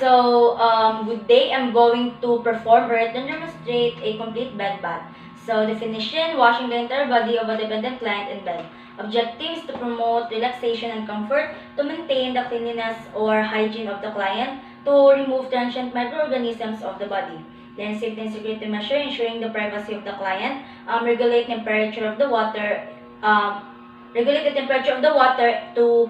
Good day. I'm going to perform or demonstrate a complete bed bath. So, definition, washing the entire body of a dependent client in bed. Objective is to promote relaxation and comfort, to maintain the cleanliness or hygiene of the client, to remove transient microorganisms of the body. Then, safety and security measure, ensuring the privacy of the client, regulate temperature of the water, regulate the temperature of the water to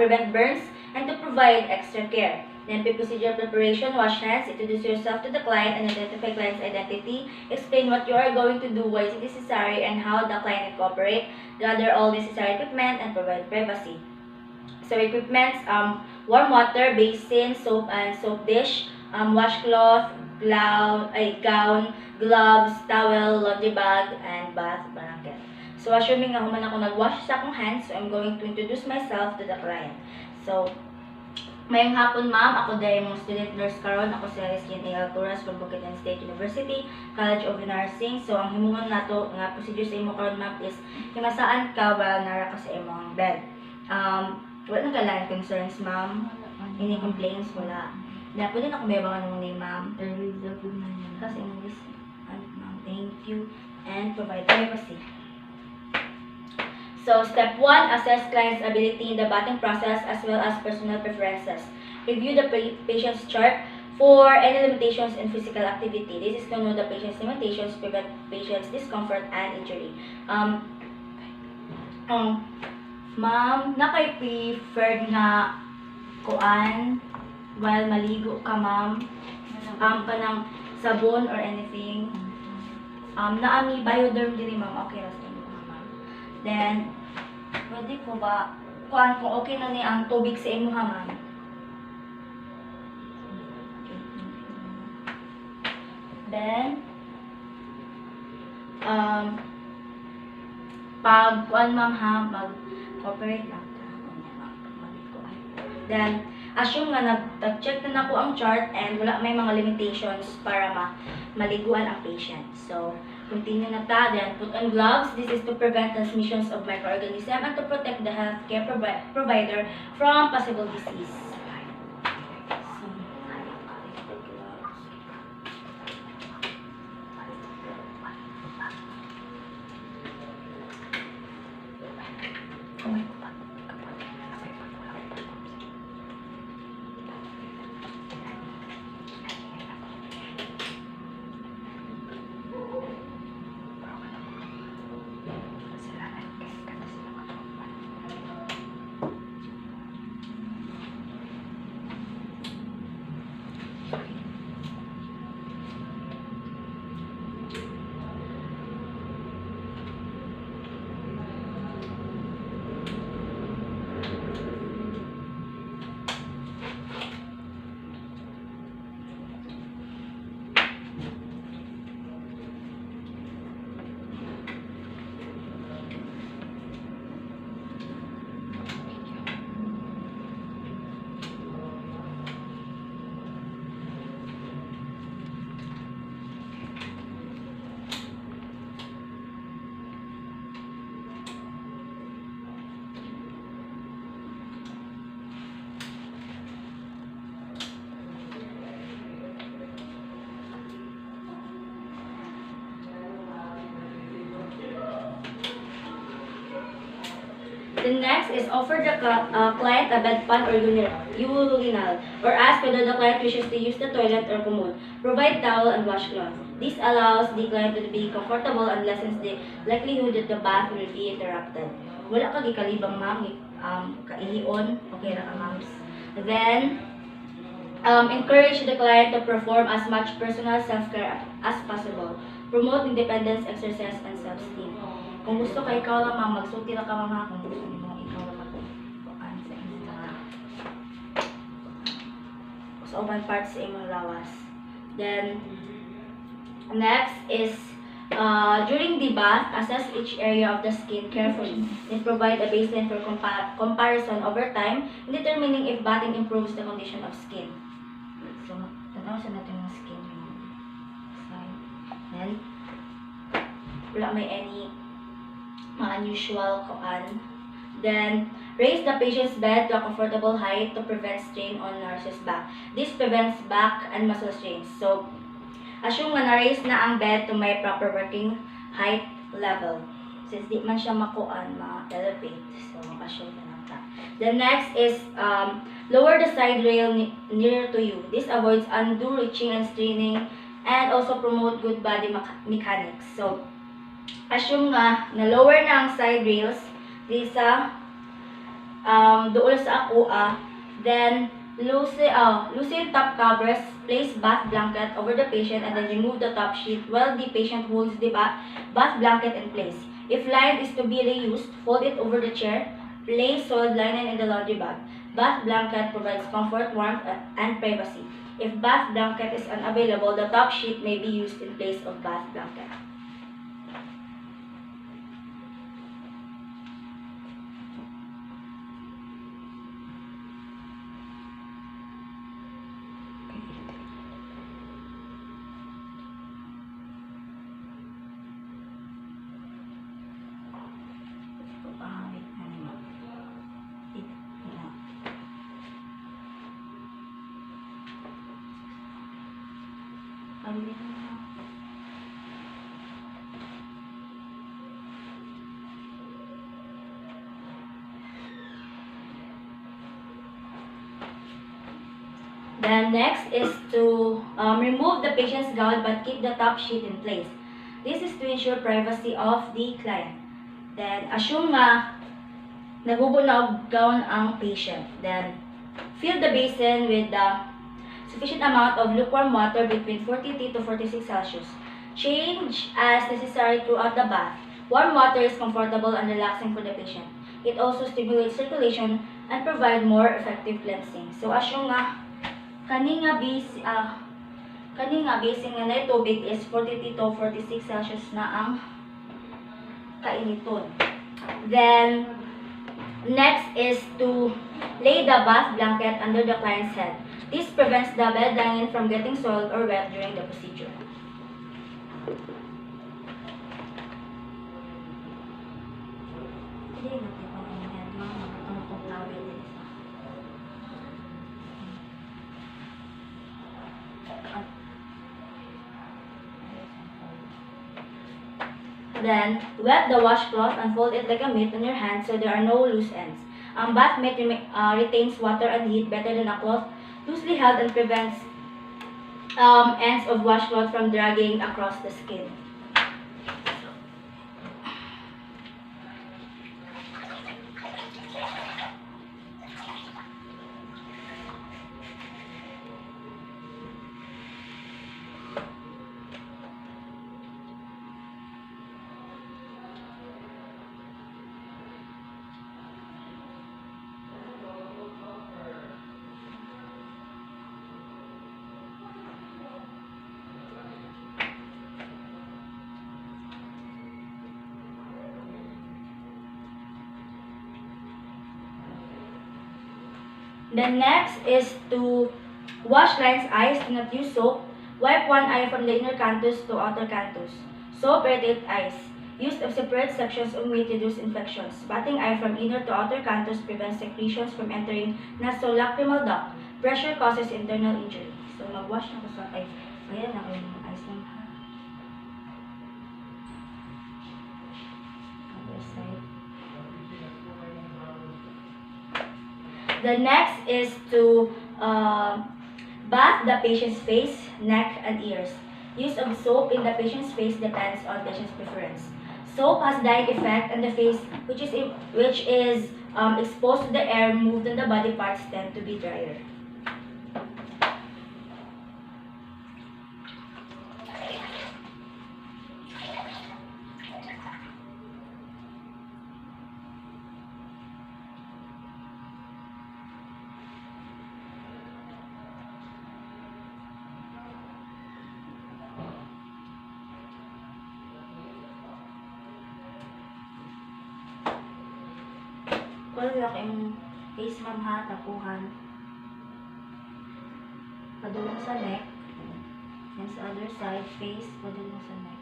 prevent burns, and to provide extra care. Then procedure preparation, wash hands, introduce yourself to the client and identify client's identity, explain what you are going to do, why it is necessary, and how the client will cooperate, gather all necessary equipment, and provide privacy. So equipments, warm water, basin, soap and soap dish, washcloth, gown, gloves, towel, laundry bag, and bath blanket. So assuming na human ako nag-wash sa akong hands, so I'm going to introduce myself to the client. So, mayong hapon ma'am, ako dahil mong student nurse karon, ako si Hyres Alturas from Bukidnon State University, College of Nursing. So ang himungon nato nga procedure sa imo karon ma'am is himasaan ka while nara ka sa imong bed. Wala nang kailangan concerns ma'am. Any complaints wala. Na pwede na kumayabangan ng name ma'am. Kasi English. Ma'am, thank you and provide privacy. So, step 1, assess client's ability in the bathing process as well as personal preferences. Review the patient's chart for any limitations in physical activity. This is to know the patient's limitations, prevent patient's discomfort and injury. Ma'am, nakay-preferred nga kuan while maligo ka ma'am? Kanang sabon or anything? Naami bioderm din ma'am, okay ra sa inyo ma'am. Then, pwede ko ba, kung okay na ni ang tubig sa imo ha, ma'am? Then, pag kuan ma'am ha, mag-cooperate lang. Then, assume nga nag-check na nako ang chart and wala may mga limitations para maliguan ang patient. So, continue na ta. Then, put on gloves. This is to prevent transmissions of microorganisms and to protect the healthcare provider from possible disease. The next is offer the client a bedpan or urinal, or ask whether the client wishes to use the toilet or commode. Provide towel and washcloth. This allows the client to be comfortable and lessens the likelihood that the bath will be interrupted. Wala ka gikalibang ma'am, kaihion, okay ra ka ma'am. Then, encourage the client to perform as much personal self-care as possible. Promote independence, exercise, and self-esteem. Kung gusto ka ikaw lang ma'am, magsulti lang ka ma'am. Kung gusto mo ikaw lang magpuan sa imong mga sa ubang parts sa imong lawas. Then, next is during the bath, assess each area of the skin carefully. Then provide a baseline for comparison over time in determining if bathing improves the condition of skin. So, tanaw sa natin yung skin. Then, wala may any mga unusual kuan. Then, Raise the patient's bed to a comfortable height to prevent strain on nurse's back. This prevents back and muscle strains. So, assume nga na-raise na ang bed to may proper working height level. Since di man siya makuan, ma-elevate. So, assume na lang ta. The next is lower the side rail nearer to you. This avoids undue reaching and straining and also promote good body mechanics. So, assume nga na lower na ang side rails di sa doon sa akua, then loosen top covers, place bath blanket over the patient and then remove the top sheet while the patient holds the bath blanket in place. If linen is to be reused, fold it over the chair, place soiled linen in the laundry bag. Bath blanket provides comfort, warmth, and privacy. If bath blanket is unavailable, the top sheet may be used in place of bath blanket. Then next is to remove the patient's gown but keep the top sheet in place. This is to ensure privacy of the client. Then assume nga nagubunog gown ang patient. Then fill the basin with the sufficient amount of lukewarm water between 43 to 46 Celsius. Change as necessary throughout the bath. Warm water is comfortable and relaxing for the patient. It also stimulates circulation and provide more effective cleansing. So assume nga kani nga basin nga na tubig is 43 to 46 Celsius na ang kainiton. Then next is to lay the bath blanket under the client's head. This prevents the bed linen from getting soiled or wet during the procedure. Then, wet the washcloth and fold it like a mitt on your hand so there are no loose ends. Bath mitt retains water and heat better than a cloth loosely held and prevents ends of washcloth from dragging across the skin. The next is to wash client's eyes. Do not use soap. Wipe one eye from the inner canthus to outer canthus. Soap irritate eyes. Use of separate sections of meat reduce infections. Batting eye from inner to outer canthus prevents secretions from entering nasolacrimal duct. Pressure causes internal injury. So mag-wash na ko sa eye. Ayan na ko yung eyes lang ha. Other side. The next is to bath the patient's face, neck, and ears. Use of soap in the patient's face depends on patient's preference. Soap has dyeing effect on the face, which is exposed to the air moved and the body parts tend to be drier. Kung yung face ma'am ha, tapuhan. Padulong sa neck. And sa other side, face, padulong sa neck.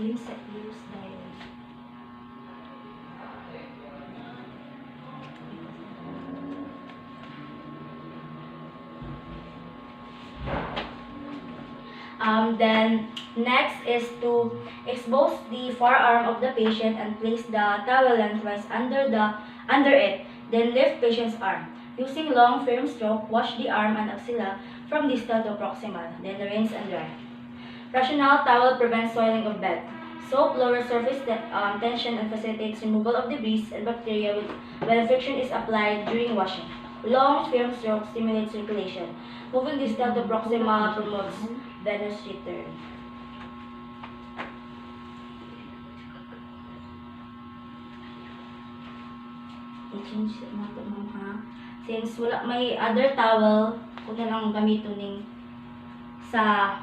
use diet. Then next is to expose the forearm of the patient and place the towel lengthwise under it. Then lift patient's arm. Using long firm stroke, wash the arm and axilla from distal to proximal. Then rinse and dry. Rational towel prevents soiling of bed. Soap lowers surface tension and facilitates removal of debris and bacteria when friction is applied during washing. Long firm stroke stimulates circulation. Moving distal to proximal promotes venous return. I-change na ito mo ha. Since wala may other towel, kung na lang gamitin ning sa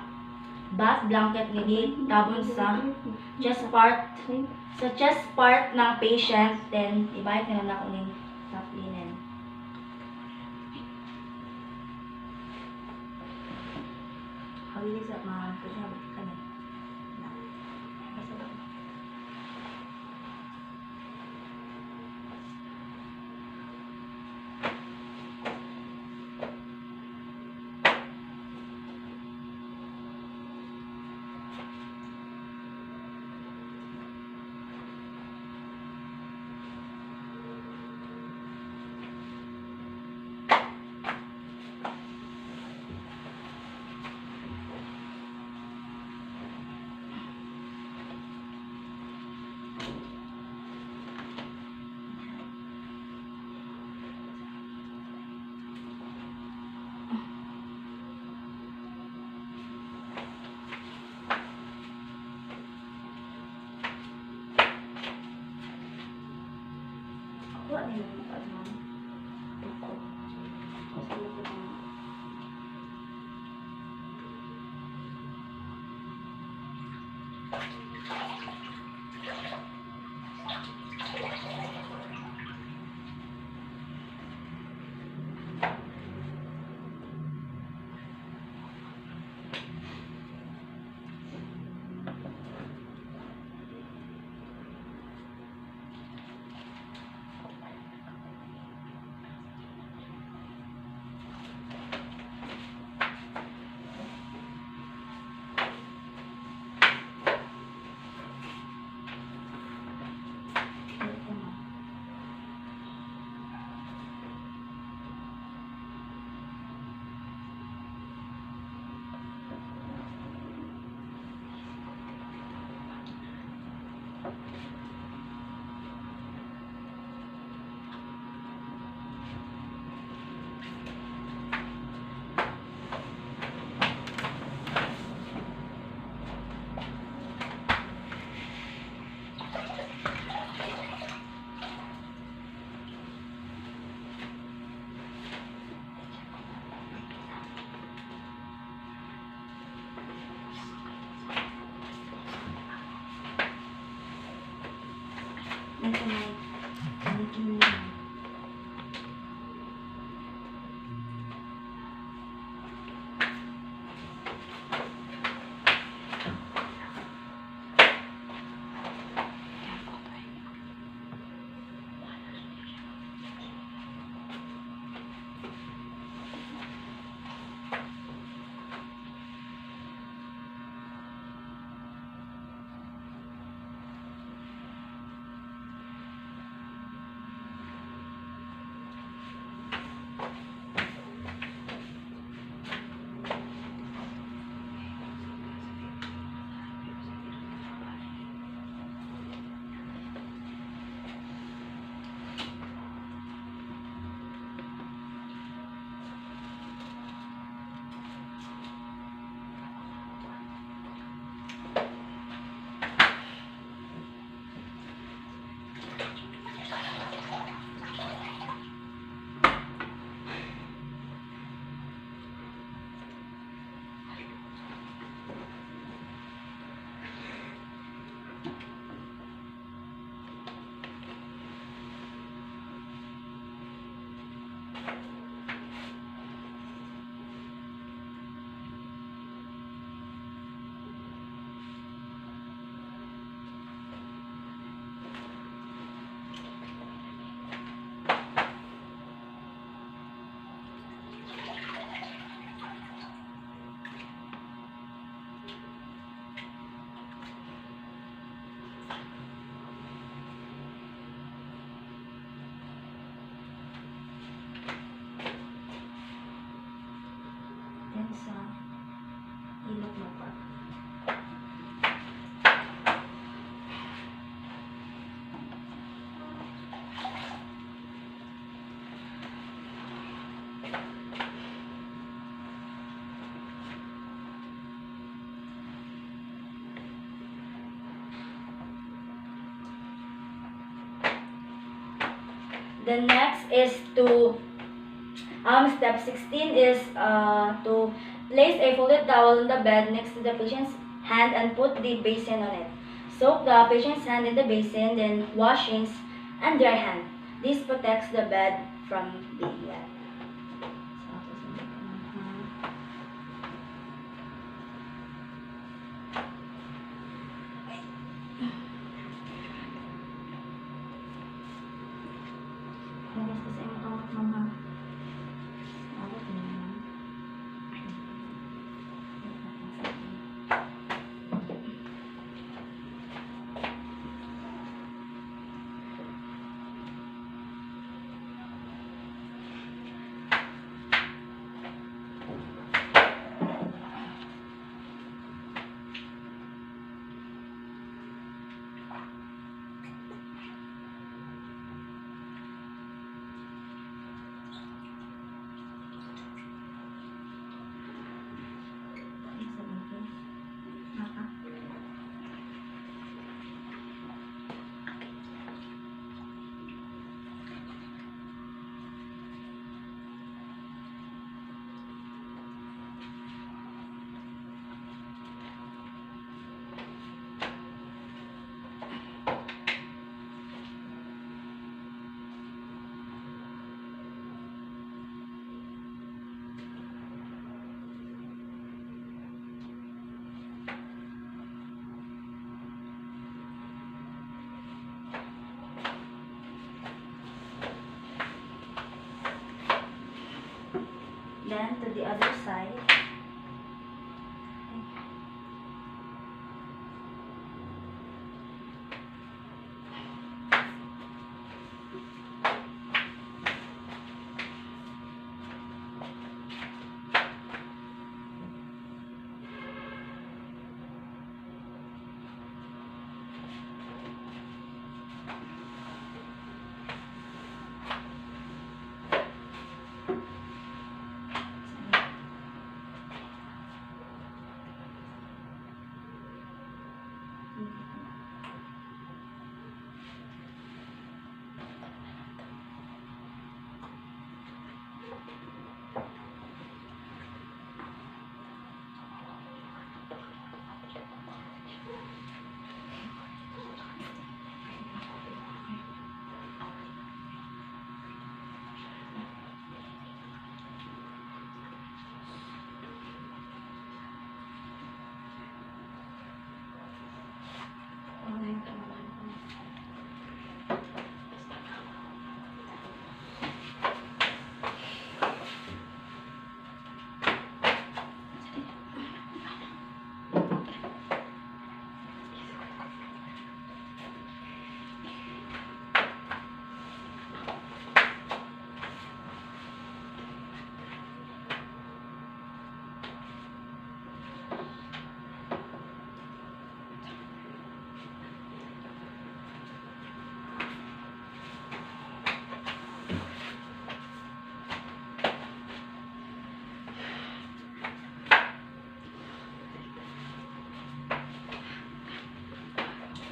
bath blanket nga tabon sa chest part ng patient, then ibalik na lang ako ning top linen. Hawili sa mga kasabot ka na. Kuha nila yung ano, buko. Kasi ito na. Ito na. Ito na. The next is to step 16 is to place a folded towel on the bed next to the patient's hand and put the basin on it. Soak the patient's hand in the basin, then wash, rinse, and dry hand. This protects the bed from being wet. Then to the other side.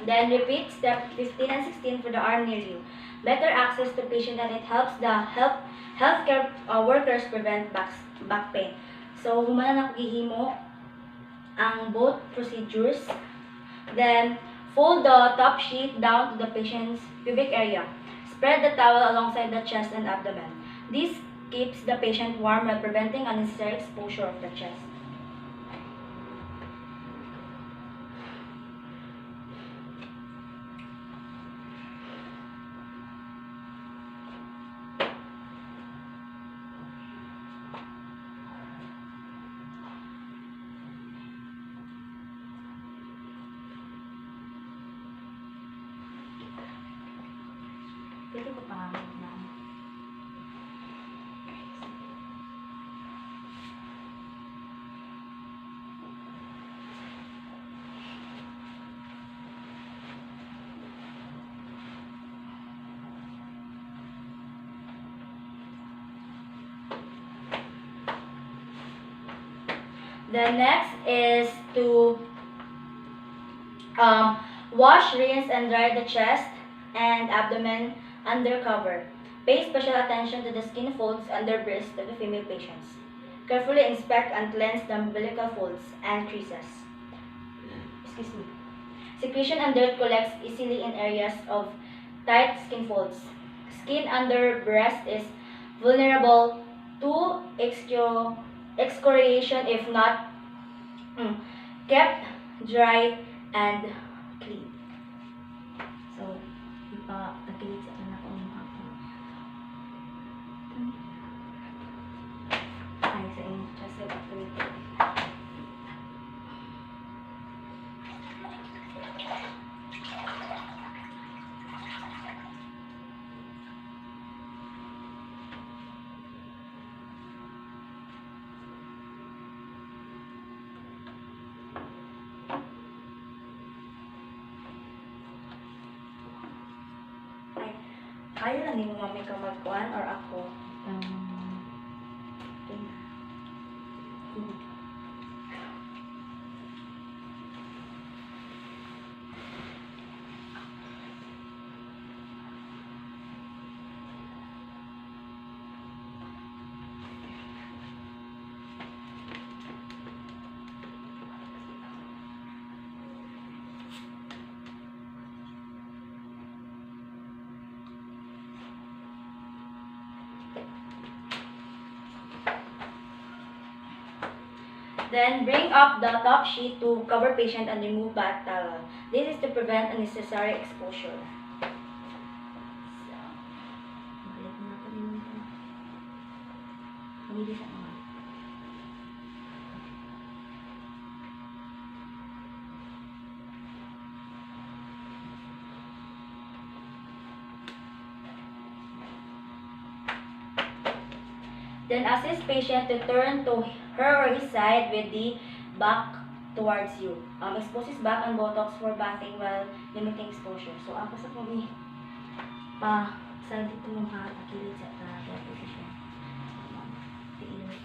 Then repeat step 15 and 16 for the arm near you. Better access to patient and it helps the healthcare workers prevent back pain. So, humana na gihimo ang both procedures. Then, fold the top sheet down to the patient's pubic area. Spread the towel alongside the chest and abdomen. This keeps the patient warm while preventing unnecessary exposure of the chest. Pwede ko pangamit na. The next is to wash, rinse, and dry the chest and abdomen under cover. Pay special attention to the skin folds under breast of the female patients. Carefully inspect and cleanse the umbilical folds and creases. Excuse me. Secretion and dirt collects easily in areas of tight skin folds. Skin under breast is vulnerable to excoriation if not kept dry and clean. So, ipa-takilit sa anak ko ng ako. Ay, sa inyo. Just evacuate. Kaya lang din mo mami ka magkuhan or ako? Then, bring up the top sheet to cover patient and remove bath towel. This is to prevent unnecessary exposure. So, balik na natin yun. Mabilis ang mga. Then assist patient to turn to her or his side with the back towards you. Expose his back and buttocks for bathing while limiting exposure. So, ako sa kami pa-side dito yung hakakilid sa position. Tiilid.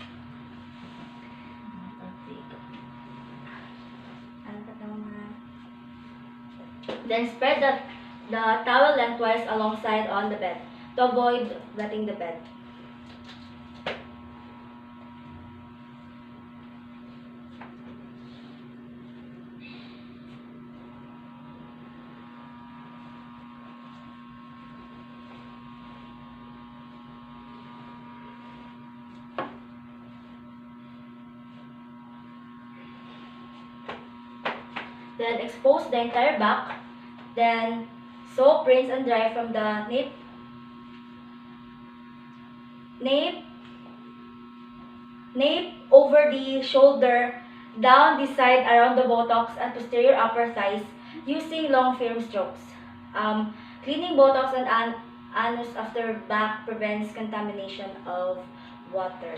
Then spread the towel lengthwise alongside on the bed to avoid wetting the bed. Then expose the entire back. Then soap, rinse, and dry from the nape over the shoulder, down the side around the buttocks and posterior upper thighs using long firm strokes. Cleaning buttocks and anus after bath prevents contamination of water.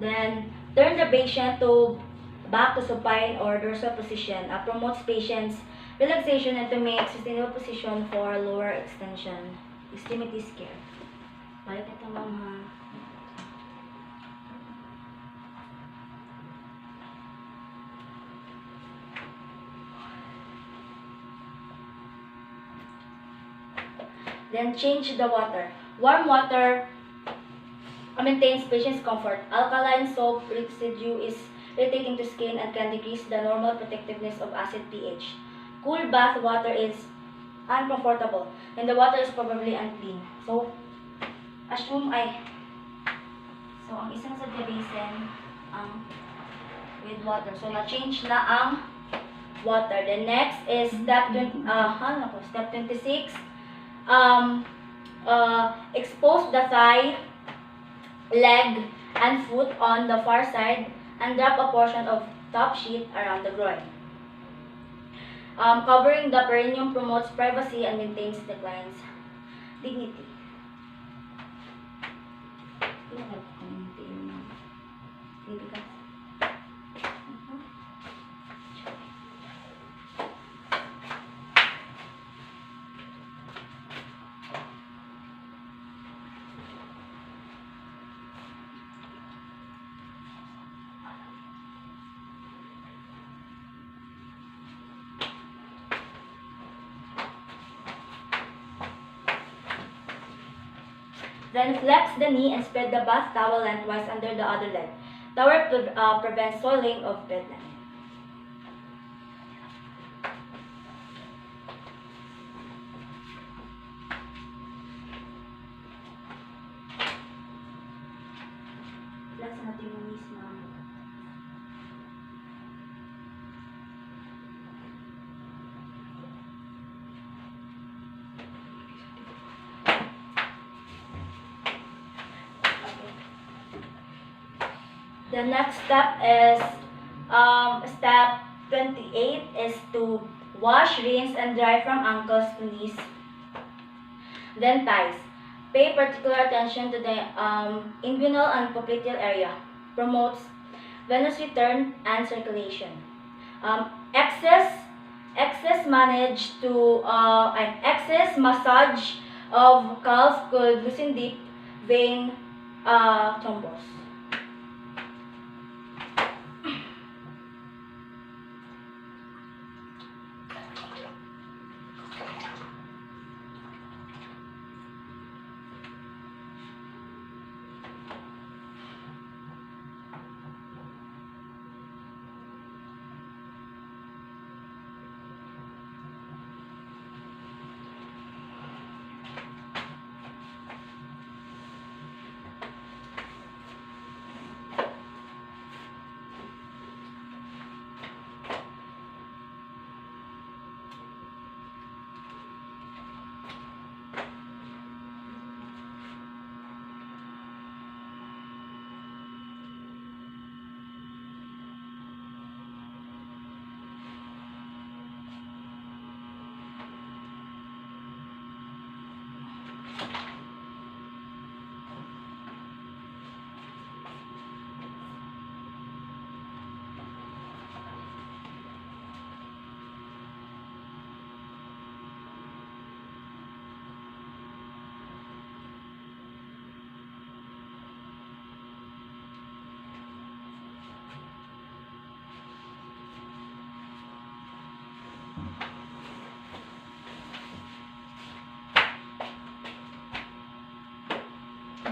Then, turn the patient back to supine or dorsal position. Promotes patient's relaxation and to make sustainable position for lower extension. Extremities care. Balik ito lang ha. Then, change the water. Warm water maintains patient's comfort. Alkaline soap residue is irritating to skin and can decrease the normal protectiveness of acid pH. Cool bath water is uncomfortable and the water is probably unclean. So, assume ang isang sa basin with water. So, na-change na ang water. The next is step 26. Um, expose the thigh, leg, and foot on the far side and wrap a portion of top sheet around the groin. Covering the perineum promotes privacy and maintains the client's dignity. Then flex the knee and spread the bath towel lengthwise under the other leg. Towel prevents soiling of bed linen. Flex natin yung knees, ma'am. The next step is step 28 is to wash, rinse, and dry from ankles to knees. Then thighs. Pay particular attention to the inguinal and popliteal area. Promotes venous return and circulation. Excess massage of calf could loosen deep vein thrombus.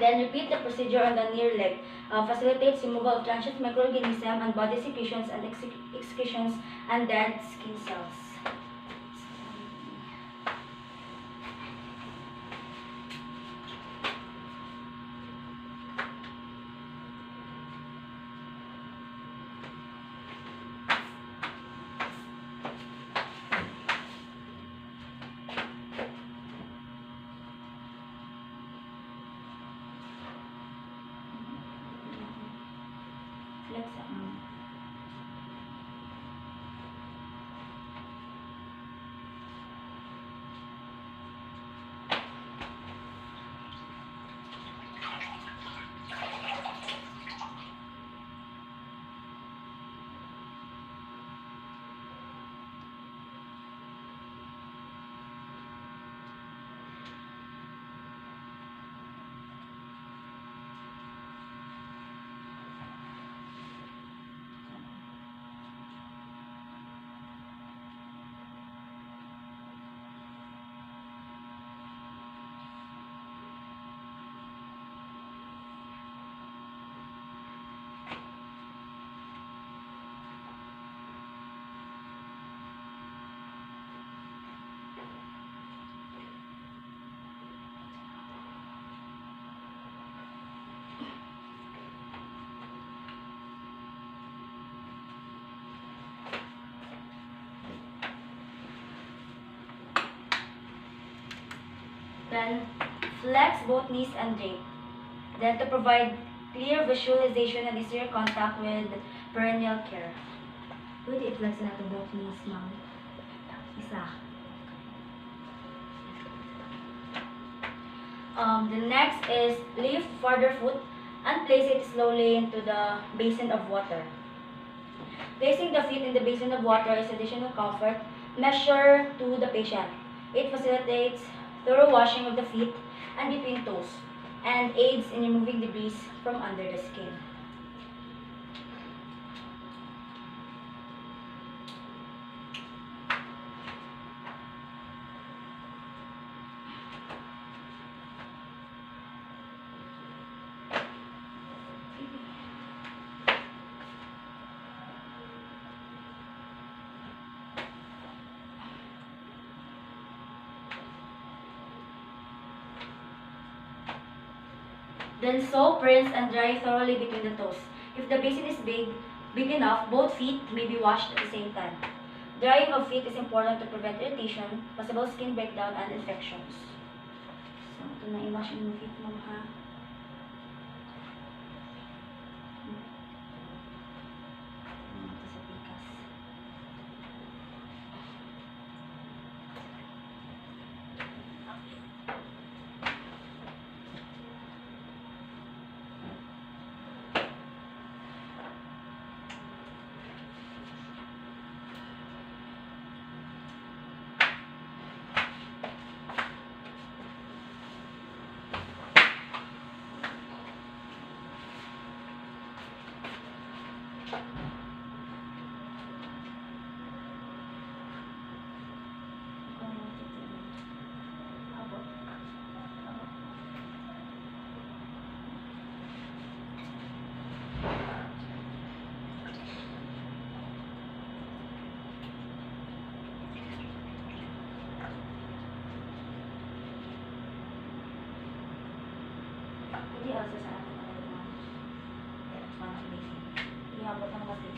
Then repeat the procedure on the near leg. Facilitates removal of transient microorganisms and body secretions and excretions and dead skin cells. Flex up. Then, flex both knees and drape. Then, to provide clear visualization and easier contact with perineal care. Pwede i-flex natin both knees, ma'am. Isa. The next is lift further foot and place it slowly into the basin of water. Placing the feet in the basin of water is additional comfort measure to the patient. It facilitates thorough washing of the feet and between toes and aids in removing debris from under the skin. Then soak, rinse, and dry thoroughly between the toes. If the basin is big enough, both feet may be washed at the same time. Drying of feet is important to prevent irritation, possible skin breakdown, and infections. So, ito na i-wash yung feet mo, ha? Ito sa pikas. Hindi also sa akin mga basin. Iabot ng basin.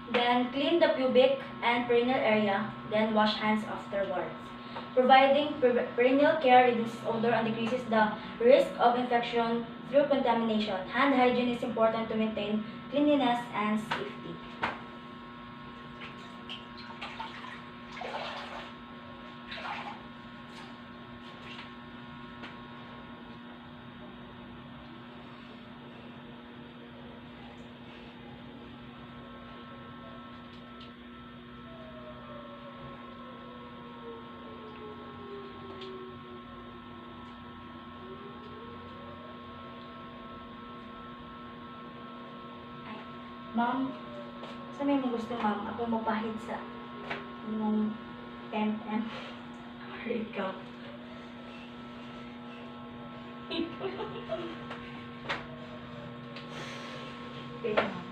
Then clean the pubic and perineal area, then wash hands afterwards. Providing perineal care reduces odor and decreases the risk of infection through contamination. Hand hygiene is important to maintain cleanliness and safety. Ma'am, sa may mo gusto ma'am, ako magpahid sa yung M. Or ikaw. Okay, ma'am.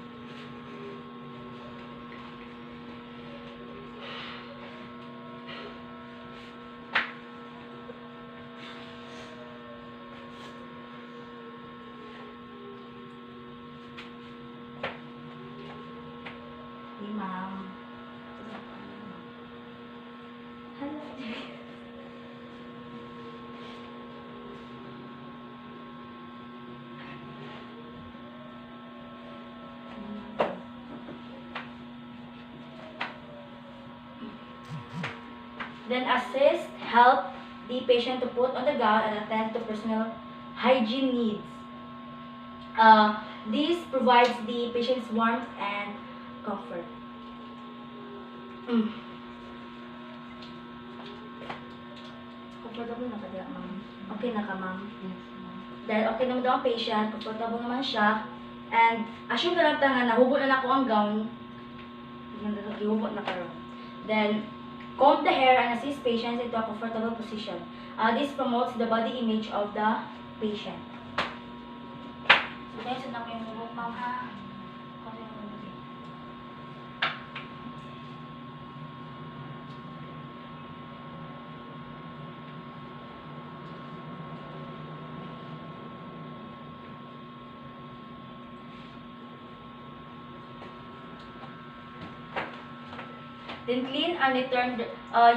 Ma'am. Then assist, help the patient to put on the gown and attend to personal hygiene needs. This provides the patient's warmth and comfort. Mm. Comfortable na ka diya, ma'am? Okay na ka, ma'am? Yes, ma'am. Dahil okay naman daw ang patient, comfortable naman siya, and assume na lang ta nga nahubo na ako ang gown, gihubo na karon. Then, comb the hair and assist patients into a comfortable position. This promotes the body image of the patient. So, guys, na ko yung hubog, ma'am, ha? Then clean and return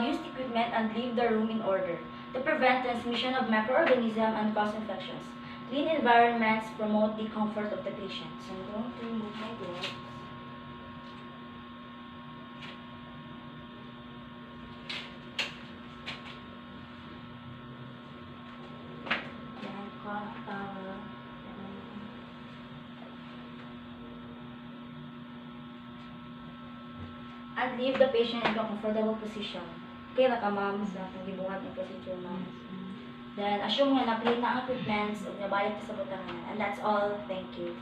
used equipment and leave the room in order to prevent transmission of microorganisms and cause infections. Clean environments promote the comfort of the patient. So I'm going to remove my gloves. And leave the patient in a comfortable position. Okay na ka, ma'am, sa paggibuhat ng procedure, ma'am. Then, assume nga na clean na ang equipments ug nabalik sa butahan. And that's all. Thank you.